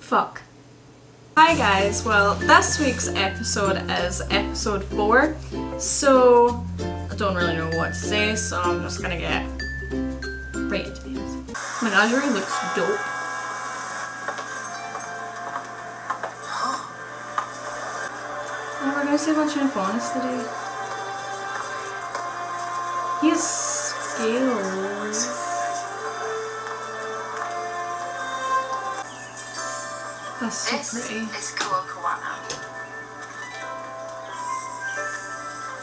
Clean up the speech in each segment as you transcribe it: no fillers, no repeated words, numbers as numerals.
Fuck. Hi guys, well this week's episode is episode 4, so I don't really know what to say, so I'm just gonna get right into this. Menagerie looks dope. Oh, we're gonna see a bunch of phones today. He has scales. That's so pretty. This is Kuokawana.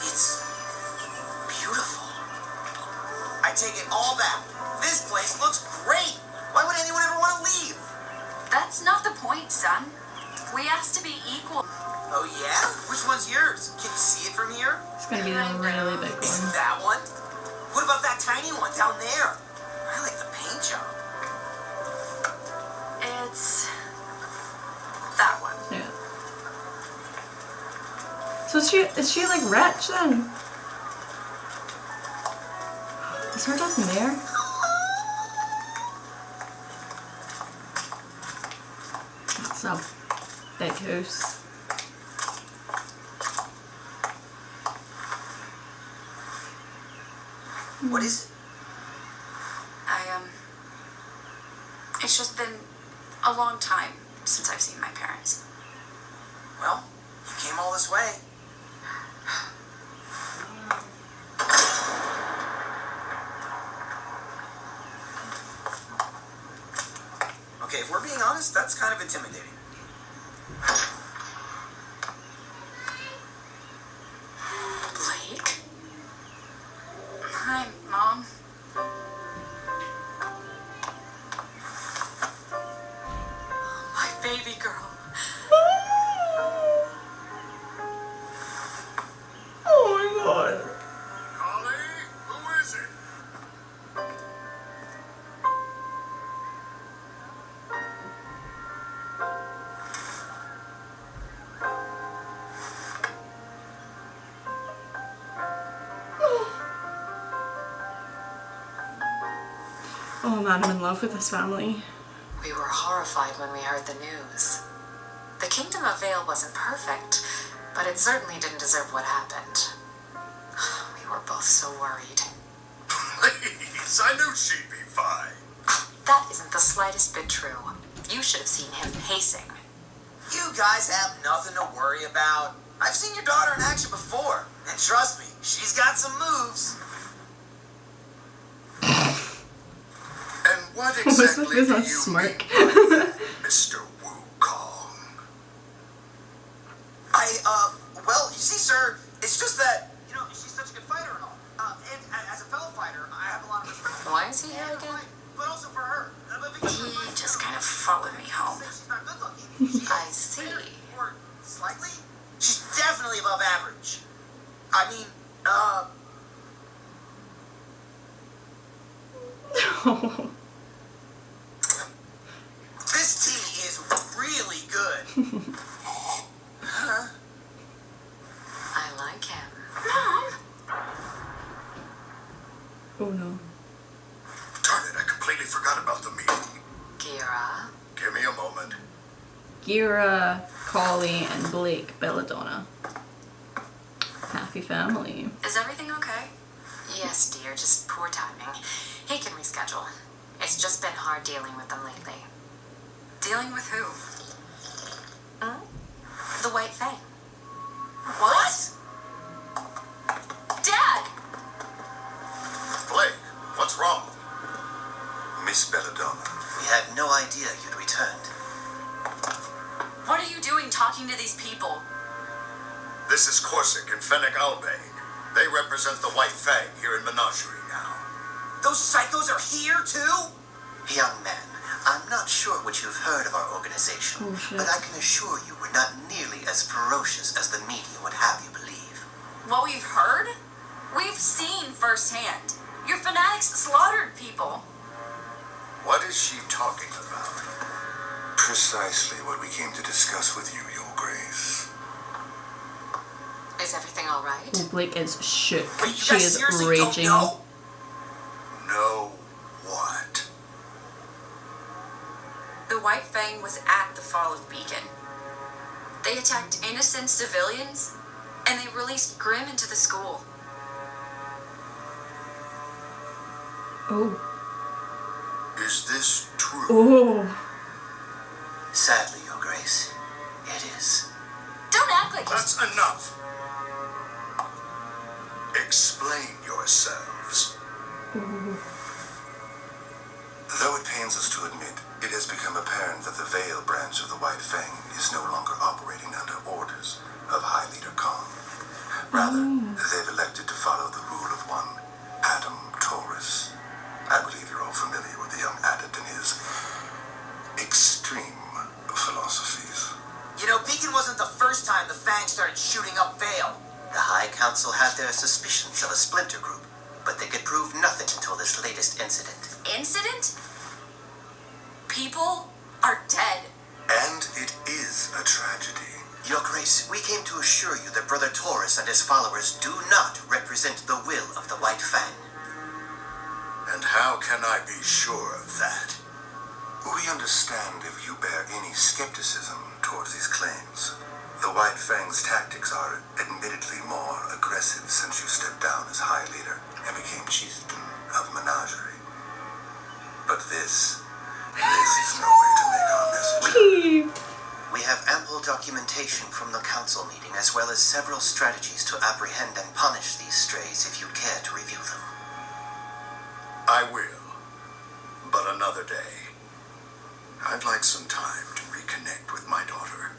It's beautiful. I take it all back. This place looks great. Why would anyone ever want to leave? That's not the point, son. We asked to be equal. Oh yeah? Which one's yours? Can you see it from here? It's gonna be a really big Is one. it that one? What about that tiny one down there? I like the paint job. It's that one. Yeah. So is she like rich then? Is her dad there? That's a big house. What is it? It's just been a long time since I've seen my parents. Well, you came all this way. Okay, if we're being honest, that's kind of intimidating. Blake? Hi, Mom. My baby girl. Oh my god. Holly, who is it? Oh man, I'm in love with this family. We were horrified when we heard the news. The Kingdom of Vale wasn't perfect, but it certainly didn't deserve what happened. We were both so worried. Please, I knew she'd be fine. That isn't the slightest bit true. You should have seen him pacing. You guys have nothing to worry about. I've seen your daughter in action before, and trust me, she's got some moves. And what What's with exactly this do on you smirk? mean by that, Mr. Wukong? Well, you see, sir, it's just that, she's such a good fighter and all. And as a fellow fighter, I have a lot of respect for her. Why is he here again? But also for her. Because He just kind of followed me home. she's not good looking. She I is see. very, or slightly. She's definitely above average. I mean, this tea is really good. Huh? I like him. Oh no. Darn it, I completely forgot about the meeting. Gira. Give me a moment. Gira, Collie, and Blake Belladonna. Happy family. Is everything okay? Yes, dear, just poor timing. He can reschedule. It's just been hard dealing with them lately. Dealing with who? The White Fang. What? Dad! Blake, what's wrong? Miss Belladonna. We had no idea you'd returned. What are you doing talking to these people? This is Corsic and Fennec Albane. They represent the White Fang here in Menagerie now. Those psychos are here, too? Young man, I'm not sure what you've heard of our organization, Oh, shit. but I can assure you we're not nearly as ferocious as the media would have you believe. What we've heard? We've seen firsthand. Your fanatics slaughtered people. What is she talking about? Precisely what we came to discuss with you, Your Grace. Is everything all right? Oh, Blake is shook. Wait, you She guys is seriously raging. don't know? Know what? The White Fang was at the fall of Beacon. They attacked innocent civilians, and they released Grimm into the school. Oh. Is this true? Oh. Sadly, Your Grace, it is. Don't act like That's enough. Explain yourselves. Though it pains us to admit, it has become apparent that the Vale branch of the White Fang is no longer operating under orders of High Leader Khan. Rather, they've elected to follow the rule of one Adam Taurus. I believe you're all familiar with the young adept and his extreme philosophies. You know, Beacon wasn't the first time the Fang started shooting up Vale. The High Council had their suspicions of a splinter group, but they could prove nothing until this latest incident. incident? People are dead. And it is a tragedy. Your Grace, we came to assure you that Brother Taurus and his followers do not represent the will of the White Fang. And how can I be sure of that? We understand if you bear any skepticism towards these claims. The White Fang's tactics are admittedly more aggressive since you stepped down as High Leader and became Chieftain of Menagerie. But this is no way to make our message heard. We have ample documentation from the council meeting, as well as several strategies to apprehend and punish these strays if you'd care to review them. I will, but another day. I'd like some time to reconnect with my daughter.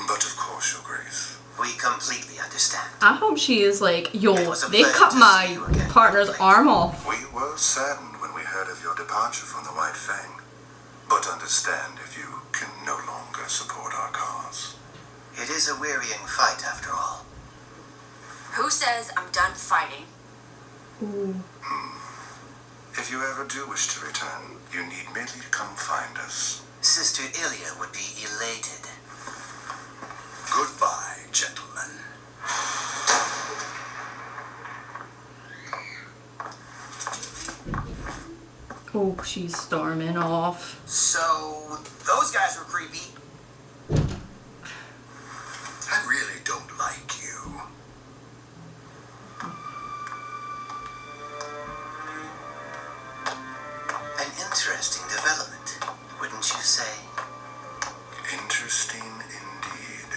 But of course, Your Grace. We completely understand. I hope she is like, yo, It was a they pleasure cut to see my you again. partner's arm off. We were saddened when we heard of your departure from the White Fang. But understand if you can no longer support our cause. It is a wearying fight, after all. Who says I'm done fighting? Ooh. If you ever do wish to return, you need merely to come find us. Sister Ilya would be elated. Goodbye, gentlemen. Oh, she's storming off. So, those guys were creepy. I really don't like you. An interesting development, wouldn't you say? Interesting indeed.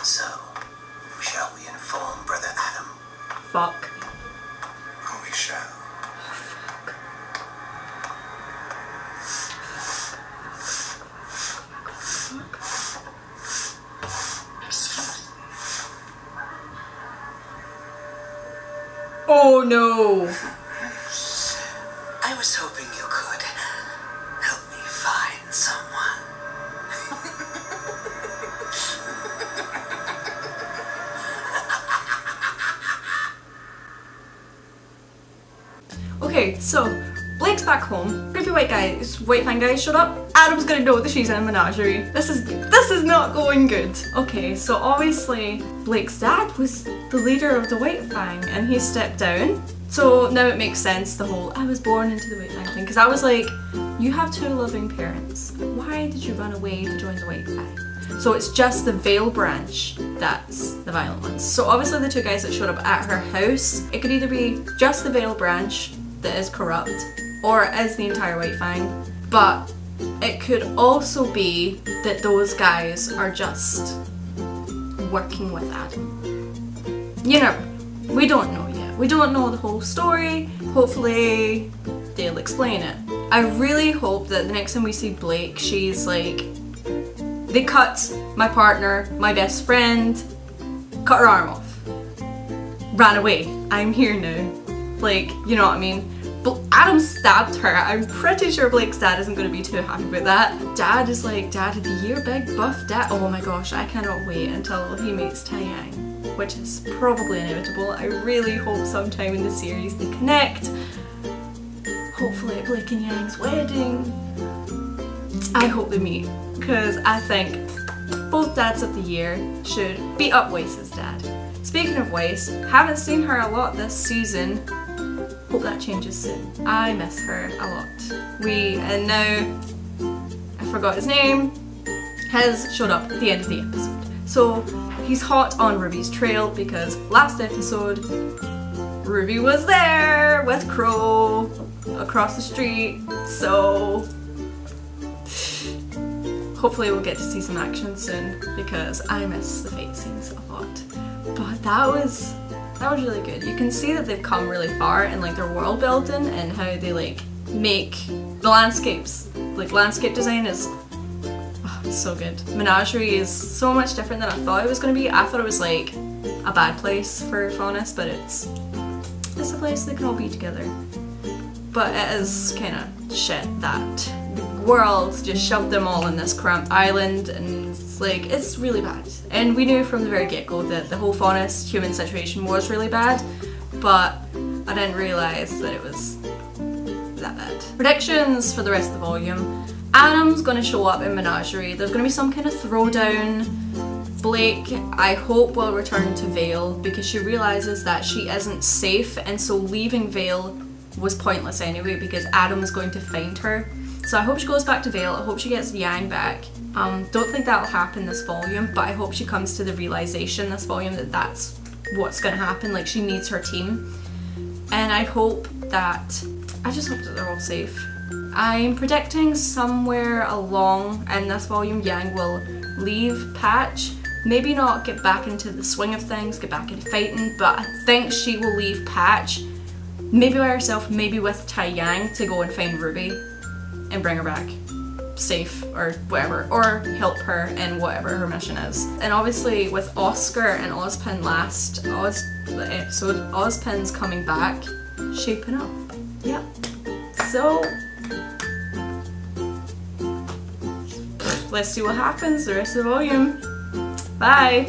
So, shall we inform Brother Adam? Fuck. We shall. Oh no. I was hoping you could help me find someone. Okay, so Blake's back home. Creepy white fang guy showed up. Adam's gonna know that she's in a menagerie. This is not going good. Okay, so obviously Blake's dad was the leader of the White Fang and he stepped down. So now it makes sense, the whole I was born into the White Fang thing, because I was like, you have two loving parents. Why did you run away to join the White Fang? So it's just the Vale branch that's the violent ones. So obviously the two guys that showed up at her house, it could either be just the Vale branch that is corrupt, or it is the entire White Fang, but it could also be that those guys are just working with Adam. You know, we don't know yet. We don't know the whole story. Hopefully they'll explain it. I really hope that the next time we see Blake, she's like, they cut my partner, my best friend, cut her arm off, ran away. I'm here now. Like, you know what I mean? Adam stabbed her. I'm pretty sure Blake's dad isn't going to be too happy about that. Dad is like, dad of the year, big buff dad. Oh my gosh, I cannot wait until he meets Taeyang, which is probably inevitable. I really hope sometime in the series they connect. Hopefully at Blake and Yang's wedding. I hope they meet, because I think both dads of the year should beat up Weiss's dad. Speaking of Weiss, haven't seen her a lot this season, hope that changes soon. I miss her a lot. And now, I forgot his name, has showed up at the end of the episode. So he's hot on Ruby's trail because last episode, Ruby was there with Crow across the street, so hopefully we'll get to see some action soon because I miss the fight scenes a lot. But that was really good. You can see that they've come really far in like their world building and how they like make the landscapes. Like landscape design is it's so good. Menagerie is so much different than I thought it was going to be. I thought it was like a bad place for faunus, but it's a place they can all be together. But it is kind of shit that the world just shoved them all in this cramped island, and it's really bad. And we knew from the very get-go that the whole faunus human situation was really bad, but I didn't realise that it was that bad. Predictions for the rest of the volume. Adam's gonna show up in Menagerie. There's gonna be some kind of throwdown. Blake, I hope, will return to Vale because she realises that she isn't safe, and so leaving Vale was pointless anyway because Adam is going to find her. So I hope she goes back to Vale. I hope she gets Yang back. Don't think that'll happen this volume, but I hope she comes to the realisation this volume that that's what's gonna happen. Like, she needs her team. And I just hope that they're all safe. I'm predicting somewhere along in this volume Yang will leave Patch. Maybe not get back into the swing of things, get back into fighting, but I think she will leave Patch, maybe by herself, maybe with Tai Yang, to go and find Ruby and bring her back safe or whatever, or help her in whatever her mission is. And obviously with Oscar and Ozpin last episode, Ozpin's coming back, shaping up. Yep. So let's see what happens the rest of the volume. Bye!